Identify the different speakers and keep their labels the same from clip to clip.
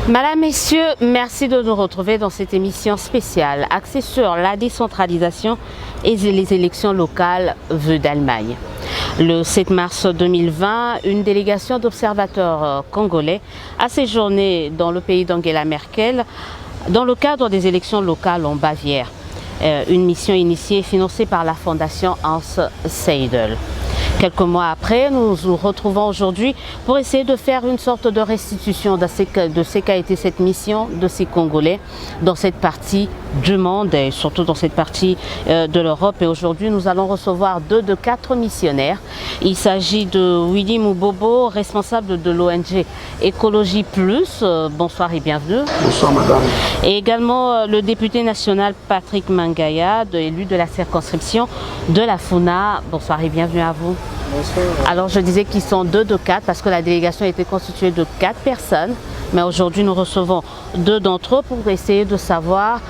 Speaker 1: Madame, Messieurs, merci de nous retrouver dans cette émission spéciale axée sur la décentralisation et les élections locales vues d'Allemagne. Le 7 mars 2020, une délégation d'observateurs congolais a séjourné dans le pays d'Angela Merkel dans le cadre des élections locales en Bavière. Une mission initiée et financée par la fondation Hans Seidel. Quelques mois après, nous nous retrouvons aujourd'hui pour essayer de faire une sorte de restitution de ce qu'a été cette mission de ces Congolais dans cette partie du monde et surtout dans cette partie de l'Europe. Et aujourd'hui, nous allons recevoir 2 de 4 missionnaires. Il s'agit de Willy Mubobo, responsable de l'ONG Écologie Plus. Bonsoir et bienvenue.
Speaker 2: Bonsoir madame.
Speaker 1: Et également le député national Patrick Mangaya, élu de la circonscription de la Funa. Bonsoir et bienvenue à vous.
Speaker 2: Bonsoir.
Speaker 1: Alors je disais qu'ils sont 2 de 4 parce que la délégation a été constituée de 4 personnes. Mais aujourd'hui nous recevons 2 d'entre eux pour essayer de savoir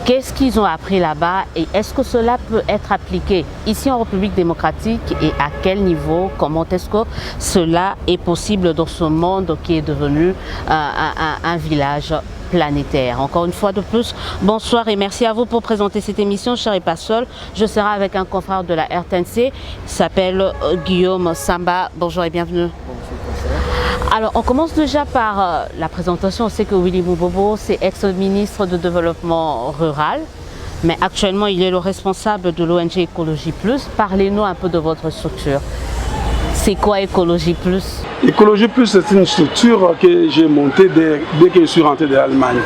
Speaker 1: qu'est-ce qu'ils ont appris là-bas et est-ce que cela peut être appliqué ici en République démocratique et à quel niveau, comment est-ce que cela est possible dans ce monde qui est devenu un village planétaire. Encore une fois de plus, bonsoir et merci à vous pour présenter cette émission. Je ne serai pas seul, je serai avec un confrère de la RTNC, il s'appelle Guillaume Samba. Bonjour et bienvenue. Alors, on commence déjà par la présentation. On sait que Willy Mubobo, c'est ex-ministre de Développement Rural, mais actuellement, il est le responsable de l'ONG Écologie Plus. Parlez-nous un peu de votre structure. C'est quoi Écologie Plus?
Speaker 2: Écologie Plus, c'est une structure que j'ai montée dès que je suis rentré d'Allemagne.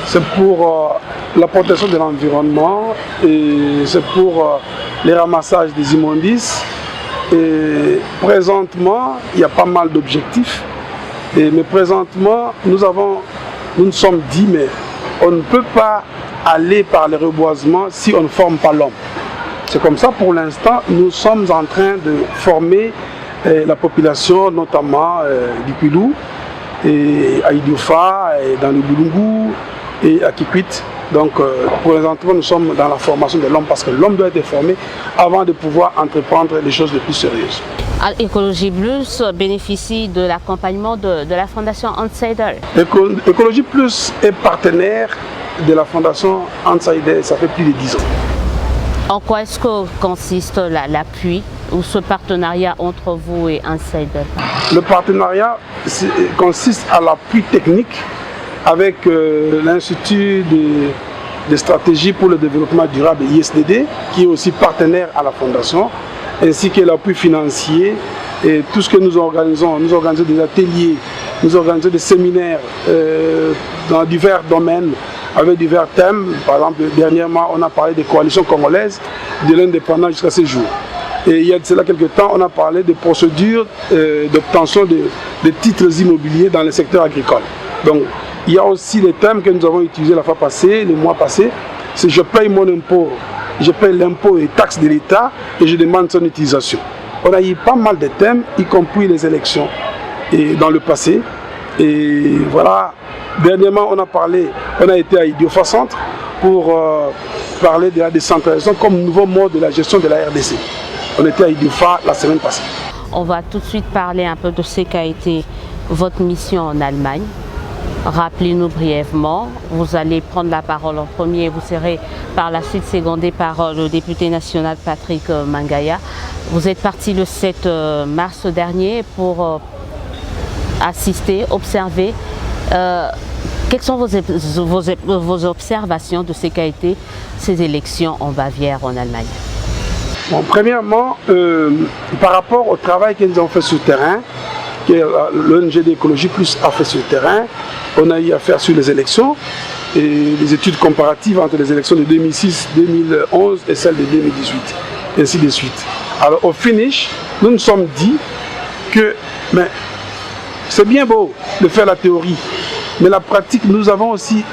Speaker 2: C'est pour la protection de l'environnement et c'est pour les ramassages des immondices. Et présentement, il y a pas mal d'objectifs. Mais présentement, nous nous sommes dit, mais on ne peut pas aller par le reboisement si on ne forme pas l'homme. C'est comme ça pour l'instant, nous sommes en train de former la population, notamment du Pilou, et à Idiofa, et dans le Boulungu, et à Kikwit. Donc, pour l'instant, nous sommes dans la formation de l'homme parce que l'homme doit être formé avant de pouvoir entreprendre les choses les plus sérieuses.
Speaker 1: Écologie Plus bénéficie de l'accompagnement de la fondation Hans Seidel.
Speaker 2: Écologie Plus est partenaire de la fondation Hans Seidel, ça fait plus de 10 ans.
Speaker 1: En quoi est-ce que consiste l'appui ou ce partenariat entre vous et Hans Seidel?
Speaker 2: Le partenariat consiste à l'appui technique avec l'Institut de stratégie pour le développement durable ISDD, qui est aussi partenaire à la fondation, ainsi que l'appui financier et tout ce que nous organisons. Nous organisons des ateliers, nous organisons des séminaires dans divers domaines, avec divers thèmes. Par exemple, dernièrement, on a parlé des coalitions congolaises de l'indépendance jusqu'à ce jour. Et il y a de cela quelques temps, on a parlé des procédures d'obtention de titres immobiliers dans le secteur agricole. Donc, il y a aussi les thèmes que nous avons utilisés la fois passée, le mois passé. C'est je paye mon impôt, je paye l'impôt et taxes de l'État et je demande son utilisation. On a eu pas mal de thèmes, y compris les élections et dans le passé. Et voilà, dernièrement on a été à Idiofa Centre pour parler de la décentralisation comme nouveau mode de la gestion de la RDC. On était à Idiofa la semaine passée.
Speaker 1: On va tout de suite parler un peu de ce qu'a été votre mission en Allemagne. Rappelez-nous brièvement, vous allez prendre la parole en premier, vous serez par la suite secondé par le député national Patrick Mangaya. Vous êtes parti le 7 mars dernier pour assister, observer. Quelles sont vos observations de ce qu'a été ces élections en Bavière, en Allemagne?
Speaker 2: Bon, premièrement, par rapport au travail que nous avons fait sur le terrain, que l'ONG d'Écologie Plus a fait sur le terrain, on a eu à faire sur les élections et les études comparatives entre les élections de 2006, 2011 et celles de 2018, et ainsi de suite. Alors au finish, nous nous sommes dit que c'est bien beau de faire la théorie, mais la pratique, nous avons aussi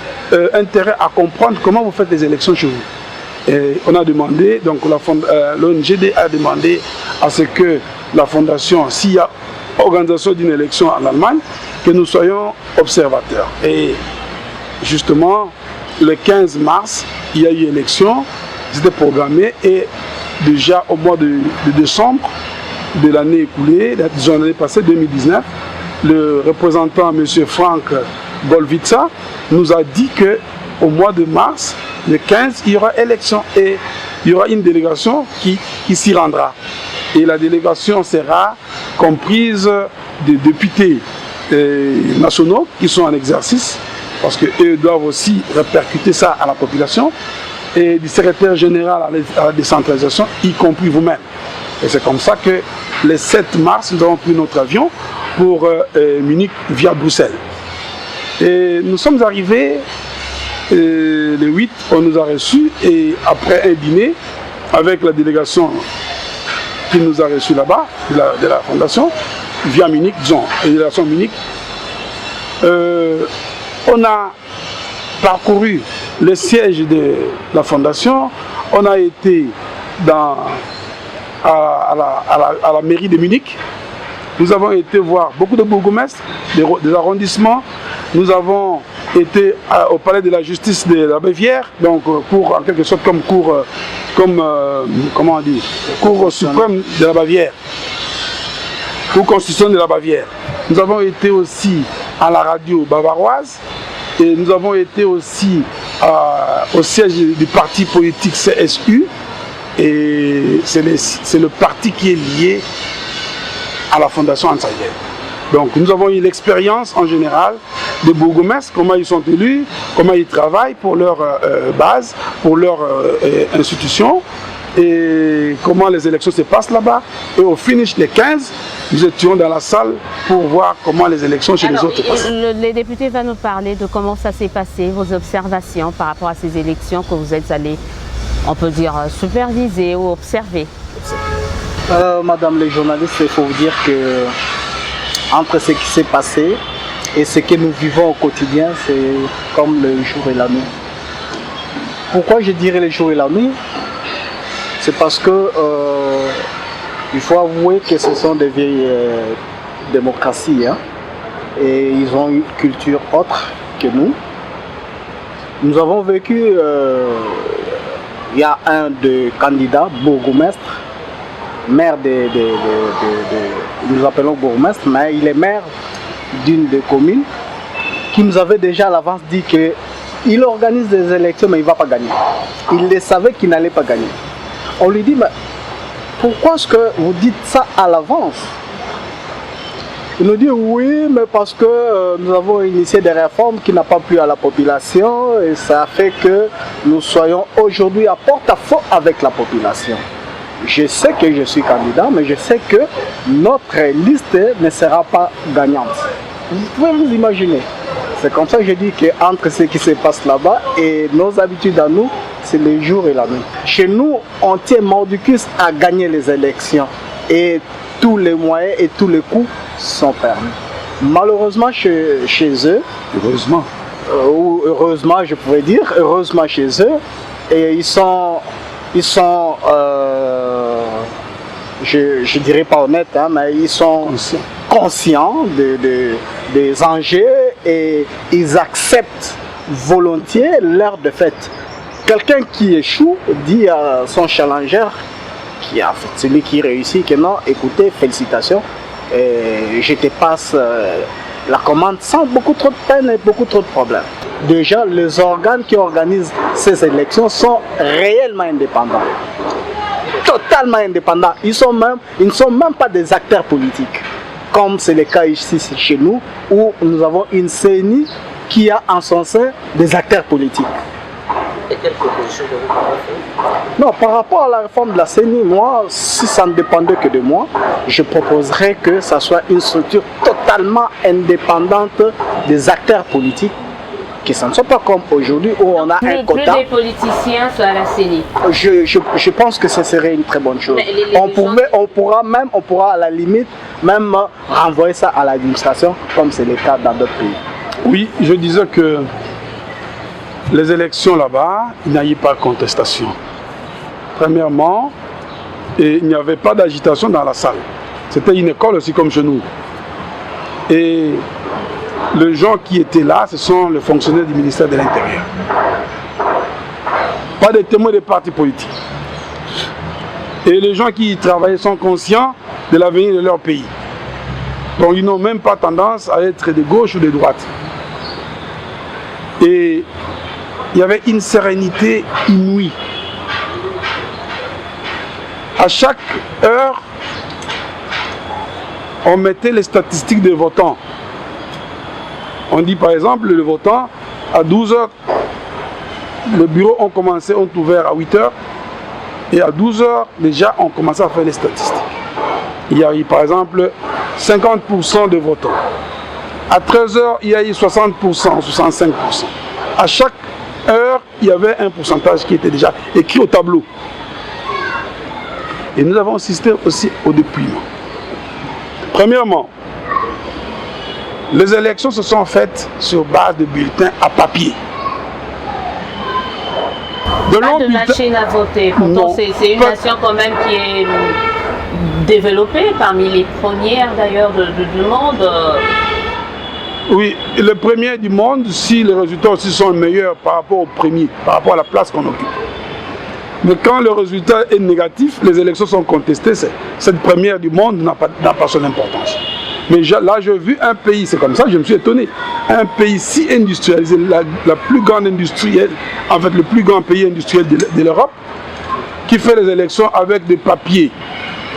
Speaker 2: intérêt à comprendre comment vous faites les élections chez vous. Et on a demandé, donc l'ONGD a demandé à ce que la fondation, s'il y a organisation d'une élection en Allemagne, que nous soyons observateurs. Et justement, le 15 mars, il y a eu élection, c'était programmé, et déjà au mois de décembre de l'année écoulée, disons l'année passée, 2019, le représentant M. Franck Golvitsa, nous a dit qu'au mois de mars, le 15, il y aura élection et il y aura une délégation qui s'y rendra. Et la délégation sera comprise des députés nationaux qui sont en exercice, parce qu'eux doivent aussi répercuter ça à la population, et du secrétaire général à la décentralisation, y compris vous-même. Et c'est comme ça que le 7 mars, nous avons pris notre avion pour Munich via Bruxelles. Et nous sommes arrivés le 8, on nous a reçus, et après un dîner avec la délégation qui nous a reçus là-bas, de la fondation, via Munich, disons, la délégation Munich, on a parcouru le siège de la fondation, on a été à la mairie de Munich, nous avons été voir beaucoup de bourgmestres, des arrondissements, nous avons été au palais de la justice de la Bavière, donc en quelque sorte comme cour, comment on dit, cour suprême de la Bavière, cour constitutionnelle de la Bavière. Nous avons été aussi à la radio bavaroise et nous avons été aussi au siège du parti politique CSU, et c'est le parti qui est lié à la fondation Hans Eyde. Donc nous avons eu l'expérience en général des bourgmestres, comment ils sont élus, comment ils travaillent pour leur base, pour leur institution, et comment les élections se passent là-bas. Et au finish des 15, nous étions dans la salle pour voir comment les élections chez les autres passent.
Speaker 1: Les députés vont nous parler de comment ça s'est passé, vos observations par rapport à ces élections que vous êtes allés, on peut dire, superviser ou observer.
Speaker 3: Madame les journalistes, il faut vous dire que entre ce qui s'est passé et ce que nous vivons au quotidien, c'est comme le jour et la nuit. Pourquoi je dirais le jour et la nuit? C'est parce que il faut avouer que ce sont des vieilles démocraties, hein, et ils ont une culture autre que nous. Nous avons vécu, il y a un des candidats, bourgmestre, maire nous appelons bourgmestre, mais il est maire d'une des communes, qui nous avait déjà à l'avance dit qu'il organise des élections mais il ne va pas gagner. Il le savait qu'il n'allait pas gagner. On lui dit, mais pourquoi est-ce que vous dites ça à l'avance? Il nous dit oui, mais parce que nous avons initié des réformes qui n'ont pas plu à la population et ça fait que nous soyons aujourd'hui à porte-à-faux avec la population. Je sais que je suis candidat, mais je sais que notre liste ne sera pas gagnante. Vous pouvez vous imaginer. C'est comme ça que je dis qu'entre ce qui se passe là-bas et nos habitudes à nous, c'est le jour et la nuit. Chez nous, on tient mordicus à gagner les élections et tous les moyens et tous les coups sont permis. Malheureusement chez eux, ou heureusement je pourrais dire, heureusement chez eux, et ils sont je dirais pas honnêtes, hein, mais ils sont conscients des enjeux et ils acceptent volontiers leur défaite. Quelqu'un qui échoue dit à son challenger, celui qui réussit, que non, écoutez, félicitations, je te passe la commande sans beaucoup trop de peine et beaucoup trop de problèmes. Déjà, les organes qui organisent ces élections sont réellement indépendants. Totalement indépendants. Ils ne sont même pas des acteurs politiques. Comme c'est le cas ici chez nous, où nous avons une CENI qui a en son sein des acteurs politiques.
Speaker 4: Et quelle proposition de vous faire?
Speaker 3: Non, par rapport à la réforme de la CENI, moi, si ça ne dépendait que de moi, je proposerais que ça soit une structure totalement indépendante des acteurs politiques, que ça ne soit pas comme aujourd'hui où on a un quota.
Speaker 1: Plus des politiciens sur la CENI.
Speaker 3: Je pense que ce serait une très bonne chose. On pourra à la limite même renvoyer ça à l'administration, comme c'est le cas dans d'autres pays.
Speaker 2: Oui, je disais que les élections là-bas, il n'y a eu pas de contestation. Premièrement, il n'y avait pas d'agitation dans la salle. C'était une école aussi comme chez nous. Et les gens qui étaient là, ce sont les fonctionnaires du ministère de l'Intérieur. Pas de témoins des partis politiques. Et les gens qui y travaillent sont conscients de l'avenir de leur pays. Donc ils n'ont même pas tendance à être de gauche ou de droite. Et il y avait une sérénité inouïe. À chaque heure, on mettait les statistiques des votants. On dit par exemple, le votant, à 12 h, le bureau ont ouvert à 8 h, et à 12 h, déjà, on commençait à faire les statistiques. Il y a eu par exemple 50% de votants. À 13 h, il y a eu 60%, 65%. À chaque heure, il y avait un pourcentage qui était déjà écrit au tableau. Et nous avons assisté aussi au dépouillement. Premièrement, les élections se sont faites sur base de bulletins à papier.
Speaker 1: Pas de machine à voter. Pourtant, c'est une nation quand même qui est développée, parmi les premières d'ailleurs du monde.
Speaker 2: Oui, le premier du monde, si les résultats aussi sont meilleurs par rapport au premier, par rapport à la place qu'on occupe. Mais quand le résultat est négatif, les élections sont contestées, cette première du monde n'a pas son importance. Mais là, j'ai vu un pays, c'est comme ça que je me suis étonné, un pays si industrialisé, la plus grande industrielle, en fait le plus grand pays industriel de l'Europe, qui fait les élections avec des papiers,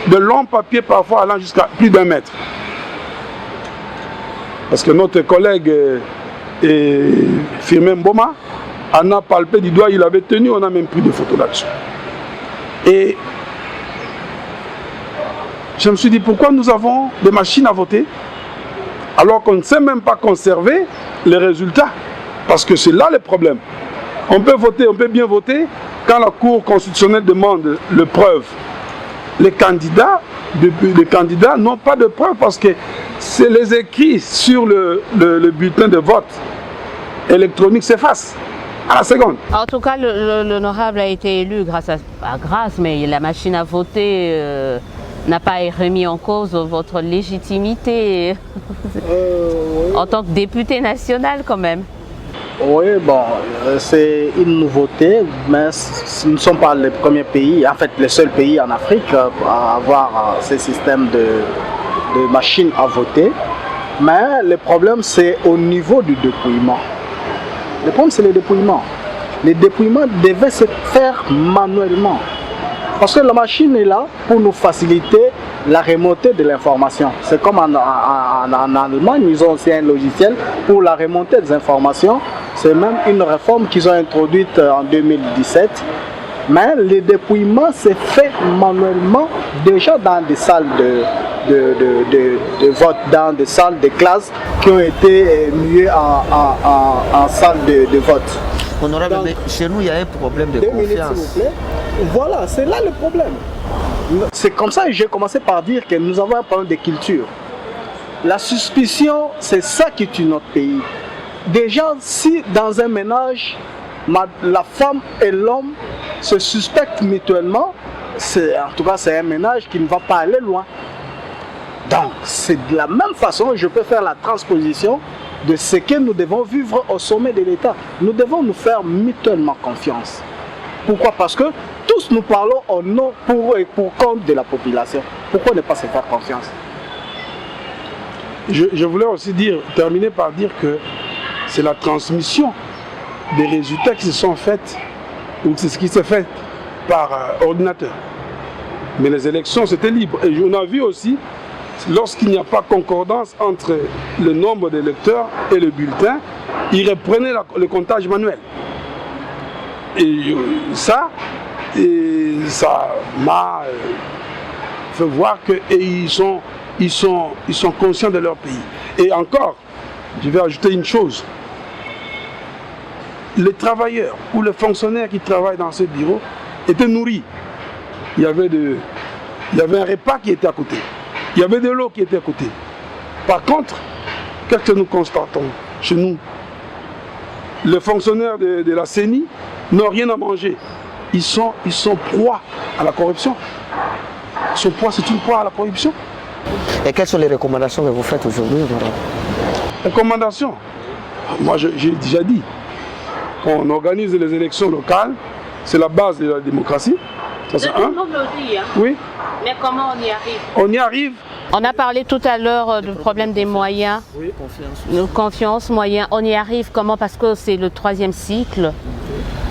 Speaker 2: de longs papiers parfois allant jusqu'à plus d'1 mètre. Parce que notre collègue Firmin Mboma en a palpé du doigt, il avait tenu, on a même pris des photos là-dessus. Et je me suis dit, pourquoi nous avons des machines à voter alors qu'on ne sait même pas conserver les résultats? Parce que c'est là le problème. On peut voter, on peut bien voter quand la Cour constitutionnelle demande le preuve. Les candidats n'ont pas de preuve parce que c'est les écrits sur le bulletin de vote électronique s'effacent à la seconde.
Speaker 1: En tout cas, l'honorable a été élu mais la machine à voter n'a pas remis en cause votre légitimité en tant que député national quand même.
Speaker 3: Oui, bon, c'est une nouveauté, mais nous ne sommes pas les premiers pays, en fait les seuls pays en Afrique à avoir ce système de machines à voter. Mais le problème, c'est au niveau du dépouillement. Le problème, c'est le dépouillement. Le dépouillement devait se faire manuellement. Parce que la machine est là pour nous faciliter la remontée de l'information. C'est comme en Allemagne, ils ont aussi un logiciel pour la remontée des informations. C'est même une réforme qu'ils ont introduite en 2017. Mais le dépouillement s'est fait manuellement déjà dans des salles de vote, dans des salles de classe qui ont été muées en salles de vote.
Speaker 4: Honorable, mais chez nous, il y a un problème de confiance.
Speaker 3: S'il vous plaît. Voilà, c'est là le problème. C'est comme ça que j'ai commencé par dire que nous avons un problème de culture. La suspicion, c'est ça qui tue notre pays. Déjà, si dans un ménage, la femme et l'homme se suspectent mutuellement, en tout cas c'est un ménage qui ne va pas aller loin. Donc, c'est de la même façon que je peux faire la transposition de ce que nous devons vivre au sommet de l'État. Nous devons nous faire mutuellement confiance. Pourquoi? Parce que tous nous parlons au nom pour compte de la population. Pourquoi ne pas se faire confiance?
Speaker 2: Je voulais aussi terminer par dire que c'est la transmission des résultats qui se sont faits, ou c'est ce qui s'est fait par ordinateur. Mais les élections, c'était libre. Et on a vu aussi, lorsqu'il n'y a pas concordance entre le nombre d'électeurs et le bulletin, ils reprenaient le comptage manuel. Et ça m'a fait voir qu'ils sont conscients de leur pays. Et encore, je vais ajouter une chose. Les travailleurs ou les fonctionnaires qui travaillent dans ce bureau étaient nourris. Il y avait un repas qui était à côté. Il y avait de l'eau qui était à côté. Par contre, qu'est-ce que nous constatons chez nous? Les fonctionnaires de la CENI n'ont rien à manger. Ils sont proies à la corruption. C'est une proie à la corruption.
Speaker 4: Et quelles sont les recommandations que vous faites aujourd'hui?
Speaker 2: Recommandations? Moi, j'ai déjà dit. Quand on organise les élections locales, c'est la base de la démocratie. Ça, c'est un.
Speaker 1: Tout le monde le dit, hein.
Speaker 2: Oui.
Speaker 1: Mais comment on y arrive?
Speaker 2: On y arrive
Speaker 1: On a parlé tout à l'heure du problème des moyens.
Speaker 4: Oui, confiance.
Speaker 1: Confiance, moyens. On y arrive comment? Parce que c'est le 3e cycle.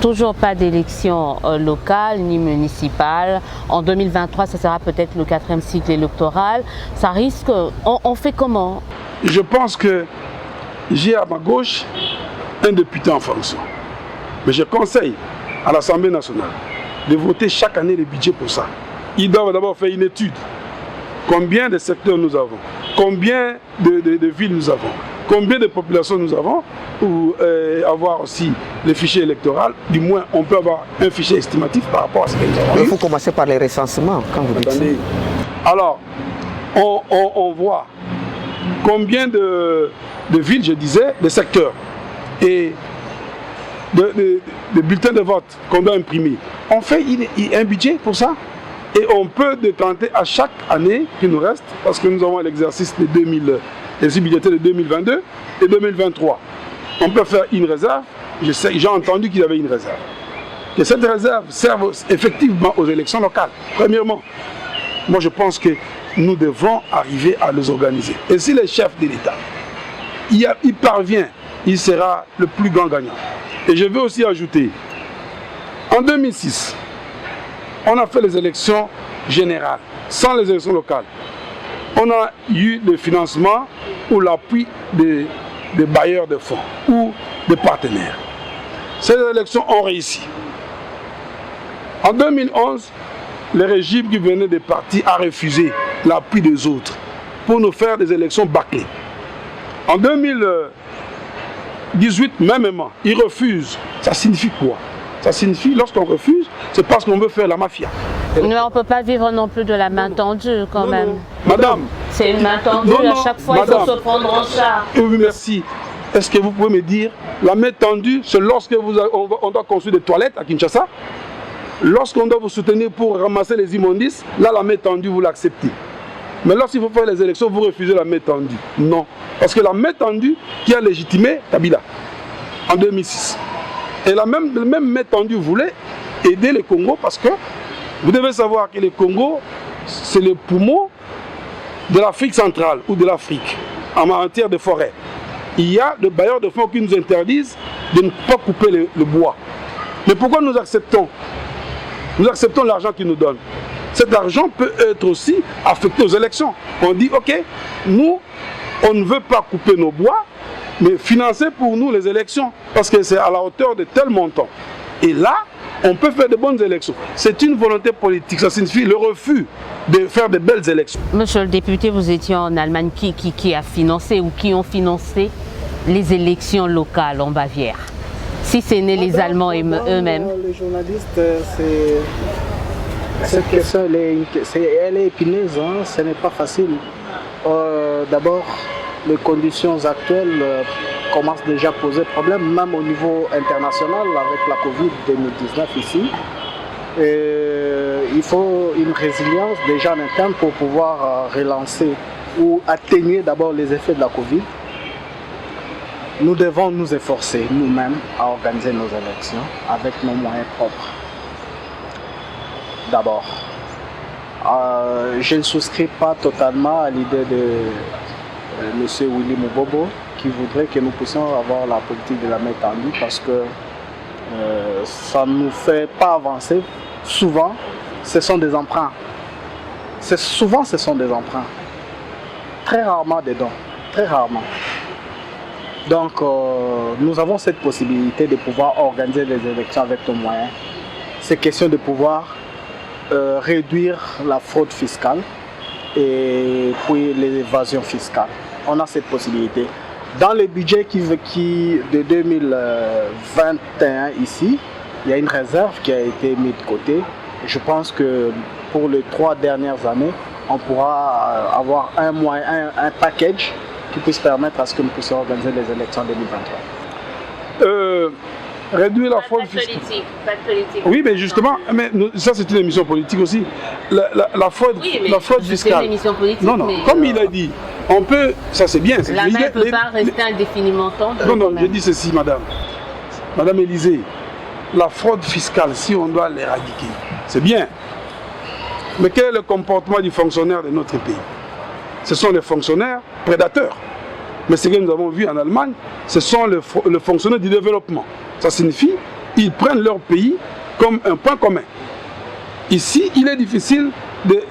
Speaker 1: Toujours pas d'élection locale ni municipale. En 2023, ça sera peut-être le 4e cycle électoral. Ça risque. On fait comment?
Speaker 2: Je pense que j'ai à ma gauche un député en fonction. Mais je conseille à l'Assemblée nationale de voter chaque année le budget pour ça. Ils doivent d'abord faire une étude. Combien de secteurs nous avons? Combien de villes nous avons? Combien de populations nous avons? Ou avoir aussi le fichier électoral. Du moins, on peut avoir un fichier estimatif par rapport à ce que nous avons.
Speaker 5: Il faut commencer par les recensements, quand vous dites ça.
Speaker 2: Alors, on voit combien de villes, je disais, de secteurs et de bulletins de vote qu'on doit imprimer. On fait un budget pour ça et on peut décanter à chaque année qui nous reste, parce que nous avons l'exercice de budgétaire de 2022 et 2023. On peut faire une réserve. J'ai entendu qu'il y avait une réserve. Que cette réserve serve effectivement aux élections locales. Premièrement, moi je pense que nous devons arriver à les organiser. Et si le chef de l'État il parvient, il sera le plus grand gagnant. Et je veux aussi ajouter, en 2006, on a fait les élections générales, sans les élections locales. On a eu le financement ou l'appui des bailleurs de fonds ou des partenaires. Ces élections ont réussi. En 2011, le régime qui venait des partis a refusé l'appui des autres pour nous faire des élections bâclées. En 2018, mêmement, ils refusent. Ça signifie quoi? Ça signifie, lorsqu'on refuse, c'est parce qu'on veut faire la mafia.
Speaker 1: Mais on ne peut pas vivre non plus de la main tendue quand même.
Speaker 2: Non. Madame.
Speaker 1: C'est une main tendue, à chaque fois
Speaker 2: madame,
Speaker 1: il faut se prendre en charge.
Speaker 2: Oui, merci. Est-ce que vous pouvez me dire, la main tendue, c'est lorsque on doit construire des toilettes à Kinshasa? Lorsqu'on doit vous soutenir pour ramasser les immondices, là la main tendue, vous l'acceptez. Mais lorsqu'il faut faire les élections, vous refusez la main tendue. Non. Parce que la main tendue qui a légitimé Kabila en 2006. Et la même main tendue voulait aider le Congo parce que vous devez savoir que le Congo, c'est le poumon de l'Afrique centrale ou de l'Afrique en matière de forêt. Il y a des bailleurs de fonds qui nous interdisent de ne pas couper le bois. Mais pourquoi nous acceptons? Nous acceptons l'argent qu'ils nous donnent. Cet argent peut être aussi affecté aux élections. On dit, ok, nous, on ne veut pas couper nos bois, mais financer pour nous les élections, parce que c'est à la hauteur de tel montant. Et là, on peut faire de bonnes élections. C'est une volonté politique, ça signifie le refus de faire de belles élections.
Speaker 1: Monsieur le député, vous étiez en Allemagne, qui a financé ou qui ont financé les élections locales en Bavière? Si ce n'est les Allemands eux-mêmes.
Speaker 3: Les journalistes, cette question, elle est épineuse, hein, ce n'est pas facile. D'abord, les conditions actuelles commencent déjà à poser problème, même au niveau international, avec la Covid-2019 ici. Il faut une résilience déjà en interne pour pouvoir relancer ou atténuer d'abord les effets de la Covid. Nous devons nous efforcer nous-mêmes à organiser nos élections avec nos moyens propres. D'abord, je ne souscris pas totalement à l'idée de M. Willy Mubobo qui voudrait que nous puissions avoir la politique de la main tendue parce que ça ne nous fait pas avancer. Souvent, ce sont des emprunts. Souvent, ce sont des emprunts. Très rarement des dons. Très rarement. Donc, nous avons cette possibilité de pouvoir organiser les élections avec nos moyens. C'est question de pouvoir réduire la fraude fiscale et puis l'évasion fiscale. On a cette possibilité. Dans le budget de 2021 ici, il y a une réserve qui a été mise de côté. Je pense que pour les 3 dernières années, on pourra avoir un package qui puisse permettre à ce que nous puissions organiser les élections 2023.
Speaker 2: Réduire la fraude fiscale.
Speaker 1: Pas de politique.
Speaker 2: Oui, mais justement, ça c'est une émission politique aussi. La fraude,
Speaker 1: oui,
Speaker 2: la fraude fiscale.
Speaker 1: C'est une émission politique.
Speaker 2: Non,
Speaker 1: mais
Speaker 2: comme il a dit, on peut, ça c'est bien.
Speaker 1: La main ne peut pas rester indéfiniment tendue.
Speaker 2: Non, je dis ceci, madame. Madame Élisée, la fraude fiscale, si on doit l'éradiquer, c'est bien. Mais quel est le comportement du fonctionnaire de notre pays? ce sont les fonctionnaires prédateurs. Mais ce que nous avons vu en Allemagne, ce sont les fonctionnaires du développement. Ça signifie qu'ils prennent leur pays comme un point commun. Ici, il est difficile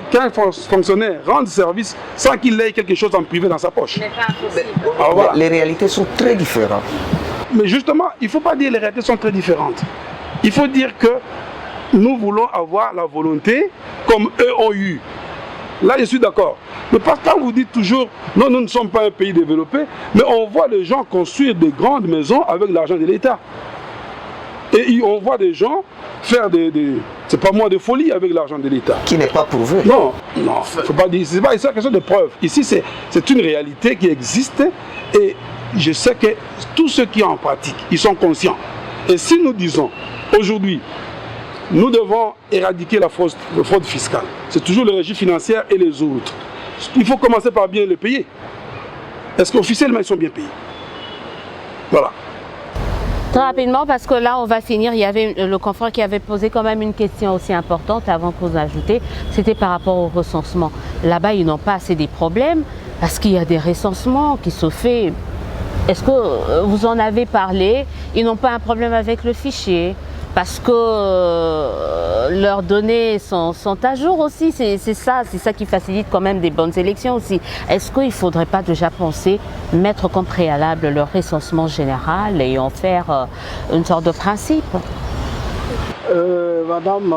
Speaker 2: qu'un fonctionnaire rende service sans qu'il ait quelque chose en privé dans sa poche.
Speaker 5: Alors, voilà. Les réalités sont très différentes.
Speaker 2: Mais justement, il ne faut pas dire que les réalités sont très différentes. Il faut dire que nous voulons avoir la volonté comme eux ont eu. Là, je suis d'accord. Mais quand vous dites toujours, non, nous ne sommes pas un pays développé, mais on voit les gens construire des grandes maisons avec l'argent de l'État. Et on voit des gens faire c'est pas moi de folie avec l'argent de l'État.
Speaker 5: Qui n'est pas prouvé.
Speaker 2: Non, non, faut pas dire, c'est pas une question de preuve. Ici, c'est une réalité qui existe et je sais que tous ceux qui en pratiquent, ils sont conscients. Et si nous disons, aujourd'hui, nous devons éradiquer la fraude fiscale, c'est toujours le régime financier et les autres. Il faut commencer par bien les payer. Est-ce qu'officiellement, ils sont bien payés? Voilà.
Speaker 1: Très rapidement, parce que là, on va finir. Il y avait le confrère qui avait posé quand même une question aussi importante avant que vous ajoutez. C'était par rapport au recensement. Là-bas, ils n'ont pas assez des problèmes parce qu'il y a des recensements qui se font. Est-ce que vous en avez parlé? Ils n'ont pas un problème avec le fichier parce que leurs données sont à jour aussi. C'est ça qui facilite quand même des bonnes élections aussi. Est-ce qu'il ne faudrait pas déjà penser mettre comme préalable le recensement général et en faire une sorte de principe?
Speaker 3: Madame,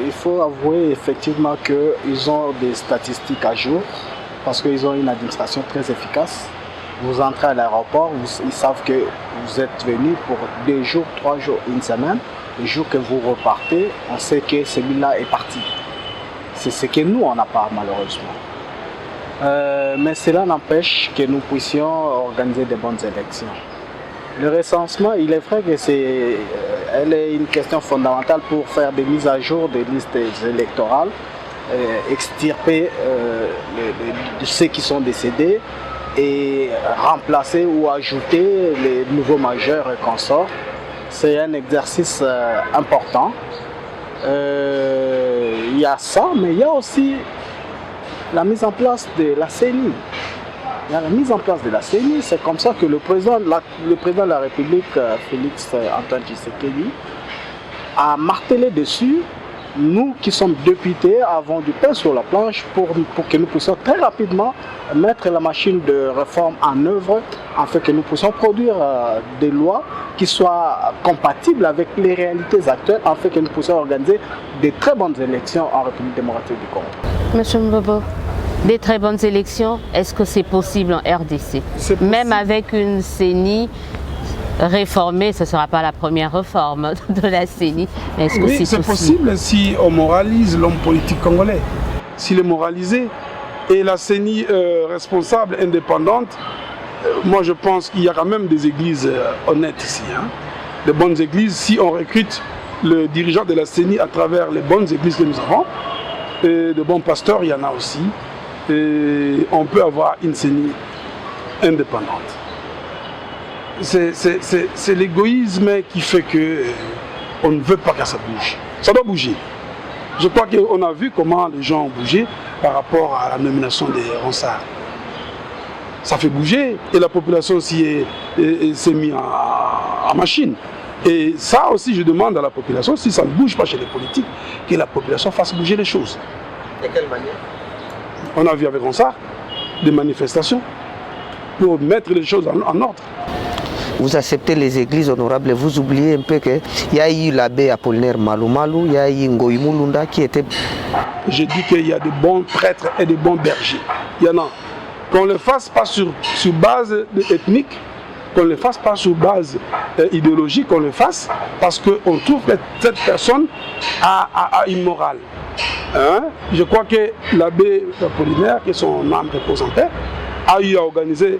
Speaker 3: il faut avouer effectivement qu'ils ont des statistiques à jour parce qu'ils ont une administration très efficace. Vous entrez à l'aéroport, ils savent que vous êtes venu pour 2 jours, 3 jours, 1 semaine. Le jour que vous repartez, on sait que celui-là est parti. C'est ce que nous, on n'a pas malheureusement. Mais cela n'empêche que nous puissions organiser de bonnes élections. Le recensement, il est vrai que elle est une question fondamentale pour faire des mises à jour des listes électorales, extirper ceux qui sont décédés et remplacer ou ajouter les nouveaux majeurs et consorts. C'est un exercice important. Il y a ça, mais il y a aussi la mise en place de la CENI. Il y a la mise en place de la CENI, c'est comme ça que le président de la République, Félix Antoine Tshisekedi, a martelé dessus. Nous qui sommes députés avons du pain sur la planche pour que nous puissions très rapidement mettre la machine de réforme en œuvre afin que nous puissions produire des lois qui soient compatibles avec les réalités actuelles afin que nous puissions organiser de très bonnes élections en République démocratique du Congo.
Speaker 1: Monsieur Mbobo, des très bonnes élections, est-ce que c'est possible en RDC? Même avec une CENI réformée, ce ne sera pas la première réforme de la CENI. Est-ce que
Speaker 2: oui, c'est possible si on moralise l'homme politique congolais. S'il est moralisé et la CENI responsable, indépendante, moi je pense qu'il y a quand même des églises honnêtes ici. Hein. De bonnes églises, si on recrute le dirigeant de la CENI à travers les bonnes églises que nous avons, et de bons pasteurs, il y en a aussi. Et on peut avoir une CENI indépendante. C'est l'égoïsme qui fait qu'on ne veut pas que ça bouge. Ça doit bouger. Je crois qu'on a vu comment les gens ont bougé par rapport à la nomination des Ronsard. Ça fait bouger et la population s'est mise en machine. Et ça aussi, je demande à la population, si ça ne bouge pas chez les politiques, que la population fasse bouger les choses.
Speaker 4: De quelle manière?
Speaker 2: On a vu avec Ronsard des manifestations pour mettre les choses en ordre.
Speaker 5: Vous acceptez les églises honorables, vous oubliez un peu qu'il y a eu l'abbé Apollinaire Malou Malou, il y a eu Ngoï Mulunda qui était...
Speaker 2: Je dis qu'il y a de bons prêtres et de bons bergers. Il y en a. Qu'on ne le fasse pas sur base ethnique, qu'on ne le fasse pas sur base idéologique, qu'on le fasse parce qu'on trouve que cette personne a une morale. Hein? Je crois que l'abbé Apollinaire, que son âme repose en paix, a eu à organiser,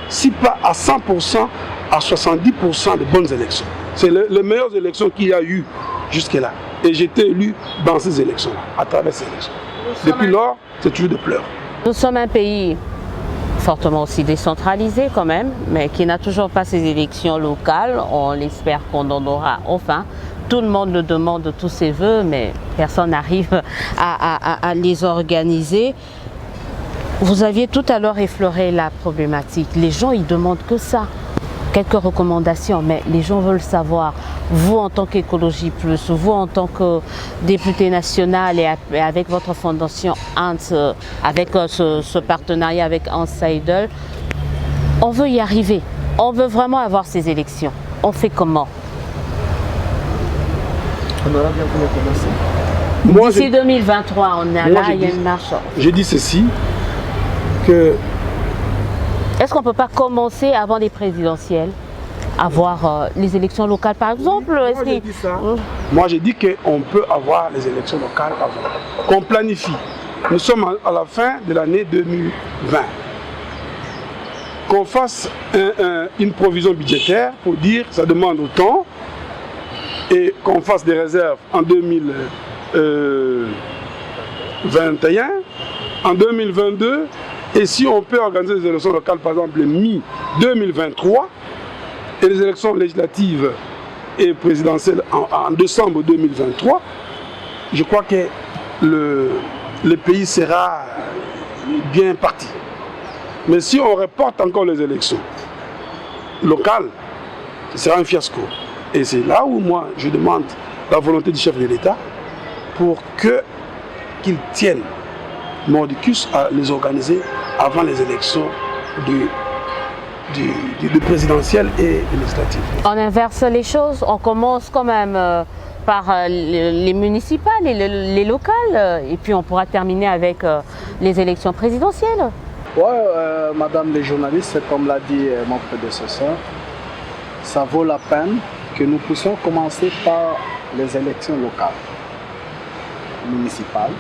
Speaker 2: si pas à 100%, à 70% de bonnes élections. C'est les meilleures élections qu'il y a eu jusque-là. Et j'ai été élu dans ces élections-là, à travers ces élections. Depuis lors, c'est toujours de pleurs.
Speaker 1: Nous sommes un pays fortement aussi décentralisé quand même, mais qui n'a toujours pas ses élections locales. On l'espère qu'on en aura enfin. Tout le monde le demande de tous ses voeux, mais personne n'arrive à les organiser. Vous aviez tout à l'heure effleuré la problématique. Les gens, ils demandent que ça. Quelques recommandations, mais les gens veulent savoir, vous en tant qu'Écologie Plus, vous en tant que député national et avec votre fondation Hans, avec ce partenariat avec Hans Seidel, on veut y arriver. On veut vraiment avoir ces élections. On fait comment?
Speaker 3: Honorable, vous voulez commencer?
Speaker 1: D'ici 2023, on a là, il y a une marche.
Speaker 2: J'ai dit ceci, que...
Speaker 1: Est-ce qu'on ne peut pas commencer avant les présidentielles, avoir les élections locales par exemple?
Speaker 2: Moi j'ai dit ça. Moi j'ai dit qu'on peut avoir les élections locales avant, qu'on planifie. Nous sommes à la fin de l'année 2020. Qu'on fasse une provision budgétaire pour dire que ça demande autant et qu'on fasse des réserves en 2021, en 2022. Et si on peut organiser des élections locales, par exemple, mi-2023, et les élections législatives et présidentielles en décembre 2023, je crois que le pays sera bien parti. Mais si on reporte encore les élections locales, ce sera un fiasco. Et c'est là où moi, je demande la volonté du chef de l'État pour qu'il tienne mordicus à les organiser avant les élections de présidentielles et législatives.
Speaker 1: On inverse les choses, on commence quand même par les municipales et les locales, et puis on pourra terminer avec les élections présidentielles.
Speaker 3: Oui, madame les journalistes, comme l'a dit mon prédécesseur, ça vaut la peine que nous puissions commencer par les élections locales, municipales,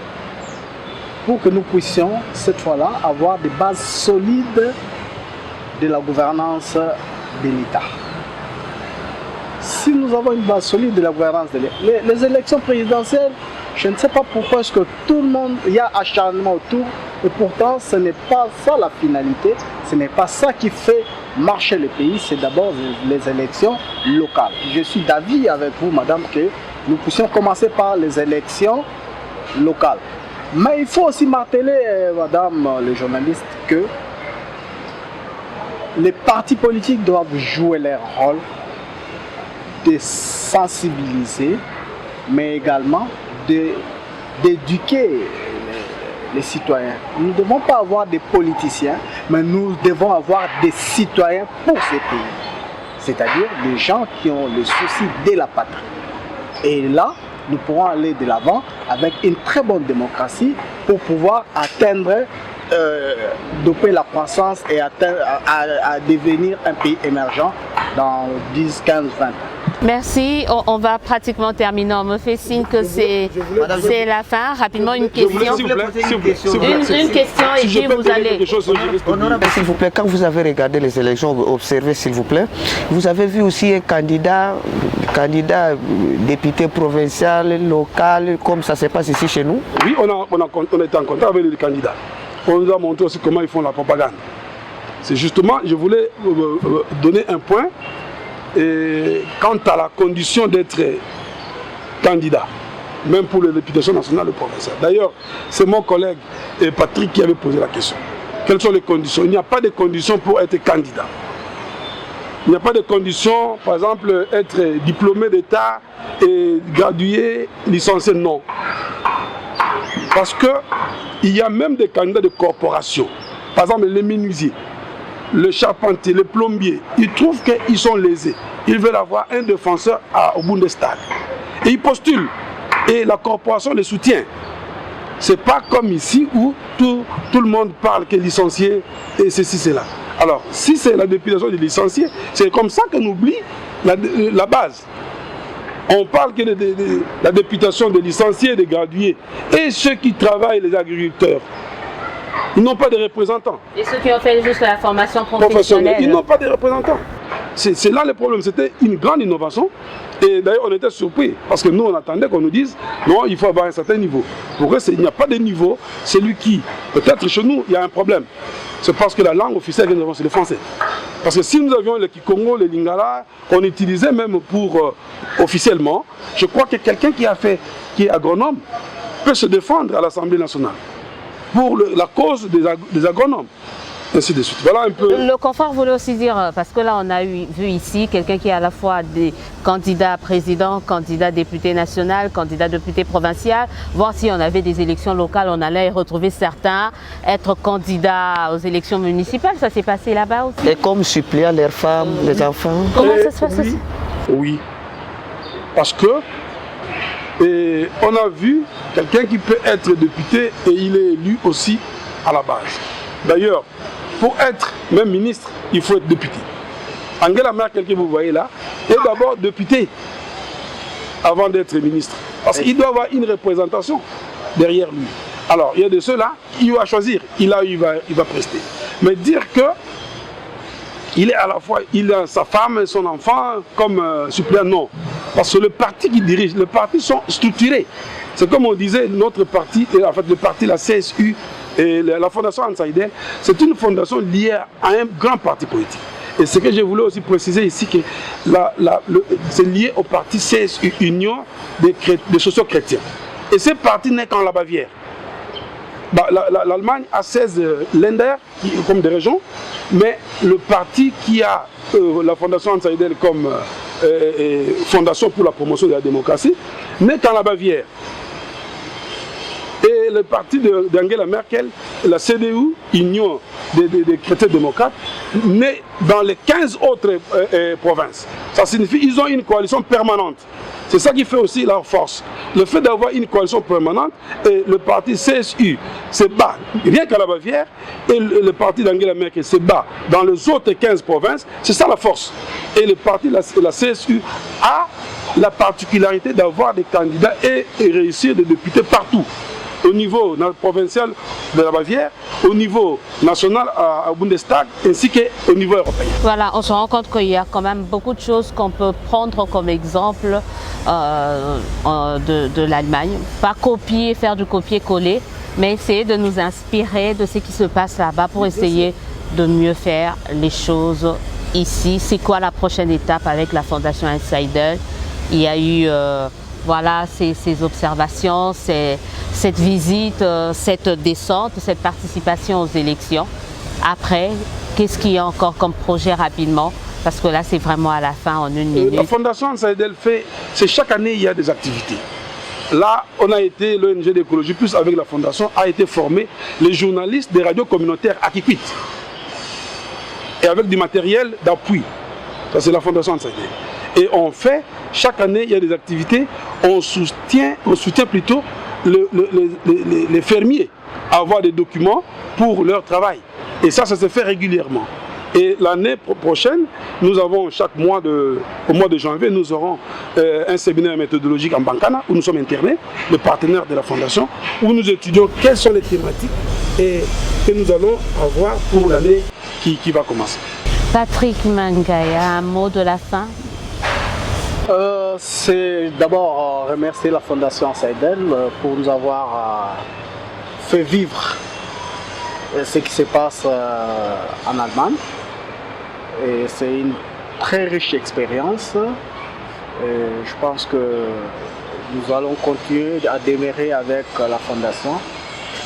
Speaker 3: pour que nous puissions, cette fois-là, avoir des bases solides de la gouvernance de l'État. Si nous avons une base solide de la gouvernance de l'État, les élections présidentielles, je ne sais pas pourquoi est-ce que tout le monde, il y a acharnement autour, et pourtant ce n'est pas ça la finalité, ce n'est pas ça qui fait marcher le pays, c'est d'abord les élections locales. Je suis d'avis avec vous, madame, que nous puissions commencer par les élections locales. Mais il faut aussi marteler, madame les journalistes, que les partis politiques doivent jouer leur rôle de sensibiliser, mais également d'éduquer les citoyens. Nous ne devons pas avoir des politiciens, mais nous devons avoir des citoyens pour ces pays. C'est-à-dire des gens qui ont le souci de la patrie. Et là, nous pourrons aller de l'avant avec une très bonne démocratie pour pouvoir atteindre, doper la croissance et à devenir un pays émergent dans 10, 15, 20 ans.
Speaker 1: Merci, on va pratiquement terminer. On me fait signe que c'est la fin. Rapidement, une question. Une question et puis vous allez...
Speaker 5: Honorable, s'il vous plaît, quand vous avez regardé les élections, observé s'il vous plaît, vous avez vu aussi un candidat député provincial, local, comme ça se passe ici chez nous?
Speaker 2: Oui, on était en contact avec les candidats. On nous a montré aussi comment ils font la propagande. C'est justement, je voulais donner un point quant à la condition d'être candidat, même pour les députations nationales et provinciales. D'ailleurs, c'est mon collègue Patrick qui avait posé la question. Quelles sont les conditions? Il n'y a pas de conditions pour être candidat. Il n'y a pas de conditions, par exemple, être diplômé d'État et gradué, licencié, non. Parce qu'il y a même des candidats de corporation. Par exemple, les menuisiers, le charpentier, le plombier, ils trouvent qu'ils sont lésés. Ils veulent avoir un défenseur au Bundestag. Et ils postulent. Et la corporation les soutient. Ce n'est pas comme ici où tout le monde parle que licencié et ceci, cela. Alors, si c'est la députation des licenciés, c'est comme ça qu'on oublie la base. On parle que de la députation des licenciés, des gradués et ceux qui travaillent, les agriculteurs. Ils n'ont pas de représentants.
Speaker 1: Et ceux qui ont fait juste la formation professionnelle.
Speaker 2: Ils n'ont pas de représentants. C'est là le problème. C'était une grande innovation. Et d'ailleurs, on était surpris. Parce que nous, on attendait qu'on nous dise non, il faut avoir un certain niveau. Pour eux, il n'y a pas de niveau. Celui qui, peut-être chez nous, il y a un problème. C'est parce que la langue officielle que nous avons, c'est le français. Parce que si nous avions le Kikongo, le Lingala, qu'on utilisait même pour officiellement, je crois que quelqu'un qui est agronome peut se défendre à l'Assemblée nationale. pour la cause des agronomes. Ainsi de suite. Voilà un peu.
Speaker 1: Le confort voulait aussi dire, parce que là on a vu ici quelqu'un qui est à la fois des candidats président, candidat député national, candidat député provincial, voir si on avait des élections locales, on allait retrouver certains être candidats aux élections municipales. Ça s'est passé là-bas aussi.
Speaker 5: Et comme suppléant leurs femmes, les enfants.
Speaker 1: Comment ça se passe aussi?
Speaker 2: Oui, parce que on a vu quelqu'un qui peut être député et il est élu aussi à la base. D'ailleurs, pour être même ministre, il faut être député. Angela Merkel, que vous voyez là, est d'abord député avant d'être ministre. Parce qu'il doit avoir une représentation derrière lui. Alors, il y a de ceux-là, il va choisir, il va prester. Mais dire que il est à la fois, il a sa femme et son enfant comme suppléant, non. Parce que le parti qui dirige, les partis sont structurés. C'est comme on disait, notre parti, en fait le parti, la CSU, et la fondation Hans Seidel, c'est une fondation liée à un grand parti politique. Et ce que je voulais aussi préciser ici, que c'est lié au parti CSU, Union des socio-chrétiens. Et ce parti n'est qu'en la Bavière. L'Allemagne a 16 Länder comme des régions, mais le parti qui a la fondation Hans Seidel comme fondation pour la promotion de la démocratie n'est qu'en la Bavière. Et le parti d'Angela Merkel, la CDU, Union des chrétiens démocrates, naît dans les 15 autres provinces. Ça signifie qu'ils ont une coalition permanente. C'est ça qui fait aussi leur force. Le fait d'avoir une coalition permanente, et le parti CSU se bat rien qu'à la Bavière, et le parti d'Angela Merkel se bat dans les autres 15 provinces, c'est ça la force. Et le parti, la CSU, a la particularité d'avoir des candidats et réussir des députés partout. Au niveau provincial de la Bavière, au niveau national au Bundestag, ainsi qu'au niveau européen.
Speaker 1: Voilà, on se rend compte qu'il y a quand même beaucoup de choses qu'on peut prendre comme exemple de l'Allemagne. Pas copier, faire du copier-coller, mais essayer de nous inspirer de ce qui se passe là-bas pour essayer de mieux faire les choses ici. C'est quoi la prochaine étape avec la Fondation Hans Seidel? Il y a eu voilà, ces observations, cette visite, cette descente, cette participation aux élections. Après, qu'est-ce qu'il y a encore comme projet rapidement? Parce que là, c'est vraiment à la fin, en une minute.
Speaker 2: La Fondation Hans Seidel fait, c'est chaque année, il y a des activités. Là, on a été, l'ONG d'écologie plus avec la Fondation, a été formé les journalistes des radios communautaires à Kikwit. Et avec du matériel d'appui. Ça, c'est la Fondation Hans Seidel. Et on fait, chaque année, il y a des activités, on soutient plutôt les fermiers à avoir des documents pour leur travail. Et ça se fait régulièrement. Et l'année prochaine, nous avons chaque mois, au mois de janvier, nous aurons un séminaire méthodologique en Bankana, où nous sommes internés, le partenaire de la Fondation, où nous étudions quelles sont les thématiques et que nous allons avoir pour l'année qui va commencer.
Speaker 1: Patrick Mangaya, un mot de la fin?
Speaker 3: C'est d'abord remercier la Fondation Hans Seidel pour nous avoir fait vivre ce qui se passe en Allemagne. Et c'est une très riche expérience. Et je pense que nous allons continuer à demeurer avec la Fondation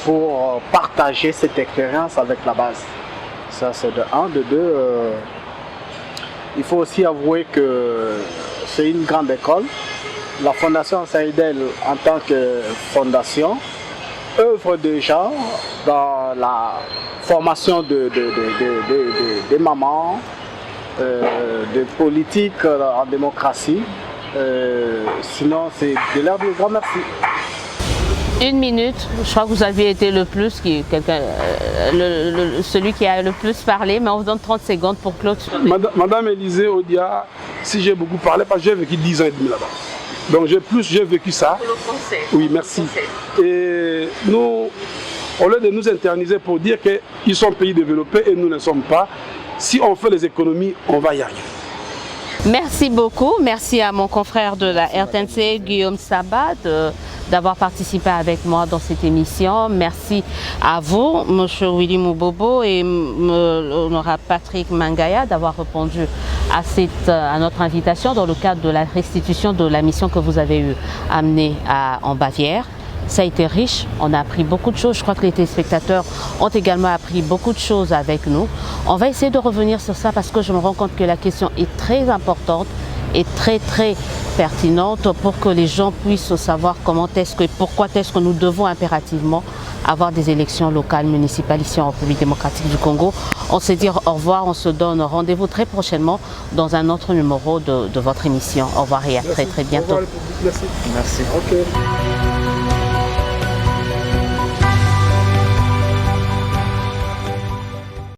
Speaker 3: pour partager cette expérience avec la base. Ça c'est de un. De deux, il faut aussi avouer que c'est une grande école. La Fondation Hans Seidel, en tant que fondation, œuvre déjà dans la formation de mamans, de politique en démocratie. Sinon, c'est de leur dire grand merci.
Speaker 1: Une minute, je crois que vous aviez été le plus, celui qui a le plus parlé, mais on vous donne 30 secondes pour clôturer.
Speaker 2: Madame Élisée Odia, si j'ai beaucoup parlé, parce que j'ai vécu 10 ans et demi là-bas. Donc j'ai vécu ça.
Speaker 1: Pour le français.
Speaker 2: Oui, merci. Et nous, au lieu de nous interniser pour dire qu'ils sont pays développés et nous ne sommes pas, si on fait les économies, on va y arriver.
Speaker 1: Merci beaucoup. Merci à mon confrère de la RTNC, Guillaume Sabat, d'avoir participé avec moi dans cette émission. Merci à vous, M. Willy Moubobo et l'honorable Patrick Mangaya, d'avoir répondu à notre invitation dans le cadre de la restitution de la mission que vous avez amenée en Bavière. Ça a été riche, on a appris beaucoup de choses. Je crois que les téléspectateurs ont également appris beaucoup de choses avec nous. On va essayer de revenir sur ça parce que je me rends compte que la question est très importante et très pertinente pour que les gens puissent savoir pourquoi est-ce que nous devons impérativement avoir des élections locales, municipales ici en République démocratique du Congo. On se dit au revoir, on se donne rendez-vous très prochainement dans un autre numéro de votre émission. Au revoir et à très bientôt.
Speaker 2: Au revoir, le public. Merci.
Speaker 5: Merci.
Speaker 2: Ok.